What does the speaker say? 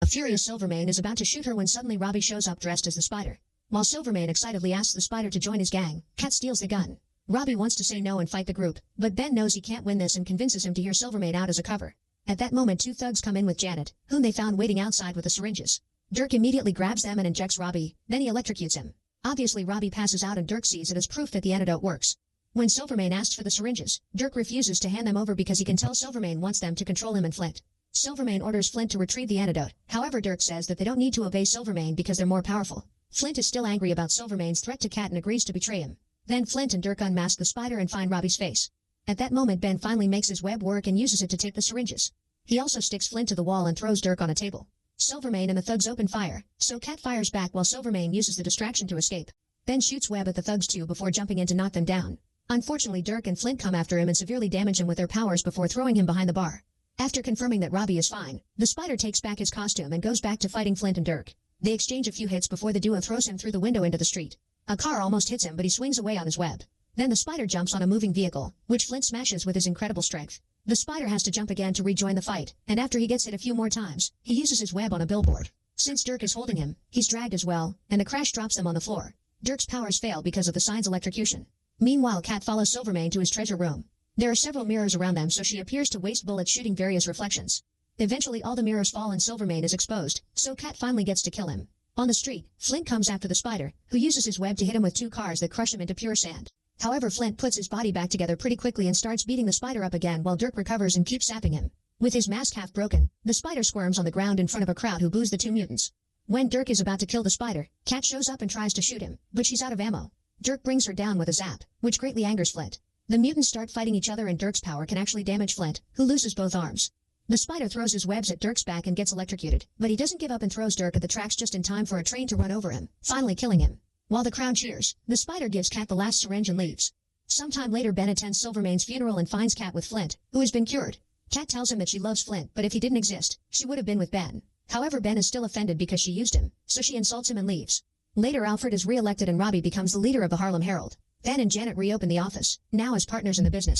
A furious Silvermane is about to shoot her when suddenly Robbie shows up dressed as the Spider. While Silvermane excitedly asks the Spider to join his gang, Cat steals the gun. Robbie wants to say no and fight the group, but Ben knows he can't win this and convinces him to hear Silvermane out as a cover. At that moment 2 thugs come in with Janet, whom they found waiting outside with the syringes. Dirk immediately grabs them and injects Robbie, then he electrocutes him. Obviously Robbie passes out and Dirk sees it as proof that the antidote works. When Silvermane asks for the syringes, Dirk refuses to hand them over because he can tell Silvermane wants them to control him and Flint. Silvermane orders Flint to retrieve the antidote, however Dirk says that they don't need to obey Silvermane because they're more powerful. Flint is still angry about Silvermane's threat to Cat and agrees to betray him. Then Flint and Dirk unmask the Spider and find Robbie's face. At that moment Ben finally makes his web work and uses it to take the syringes. He also sticks Flint to the wall and throws Dirk on a table. Silvermane and the thugs open fire, so Cat fires back while Silvermane uses the distraction to escape. Ben shoots web at the thugs too before jumping in to knock them down. Unfortunately Dirk and Flint come after him and severely damage him with their powers before throwing him behind the bar. After confirming that Robbie is fine, the Spider takes back his costume and goes back to fighting Flint and Dirk. They exchange a few hits before the duo throws him through the window into the street. A car almost hits him but he swings away on his web. Then the Spider jumps on a moving vehicle, which Flint smashes with his incredible strength. The Spider has to jump again to rejoin the fight, and after he gets hit a few more times, he uses his web on a billboard. Since Dirk is holding him, he's dragged as well, and the crash drops them on the floor. Dirk's powers fail because of the sign's electrocution. Meanwhile Cat follows Silvermane to his treasure room. There are several mirrors around them so she appears to waste bullets shooting various reflections. Eventually all the mirrors fall and Silvermane is exposed, so Cat finally gets to kill him. On the street, Flint comes after the Spider, who uses his web to hit him with 2 cars that crush him into pure sand. However Flint puts his body back together pretty quickly and starts beating the Spider up again while Dirk recovers and keeps zapping him. With his mask half broken, the Spider squirms on the ground in front of a crowd who boos the 2 mutants. When Dirk is about to kill the Spider, Cat shows up and tries to shoot him, but she's out of ammo. Dirk brings her down with a zap, which greatly angers Flint. The mutants start fighting each other and Dirk's power can actually damage Flint, who loses both arms. The Spider throws his webs at Dirk's back and gets electrocuted, but he doesn't give up and throws Dirk at the tracks just in time for a train to run over him, finally killing him. While the crowd cheers, the Spider gives Cat the last syringe and leaves. Sometime later Ben attends Silvermane's funeral and finds Cat with Flint, who has been cured. Cat tells him that she loves Flint, but if he didn't exist, she would have been with Ben. However Ben is still offended because she used him, so she insults him and leaves. Later Alfred is re-elected and Robbie becomes the leader of the Harlem Herald. Ben and Janet reopen the office, now as partners in the business.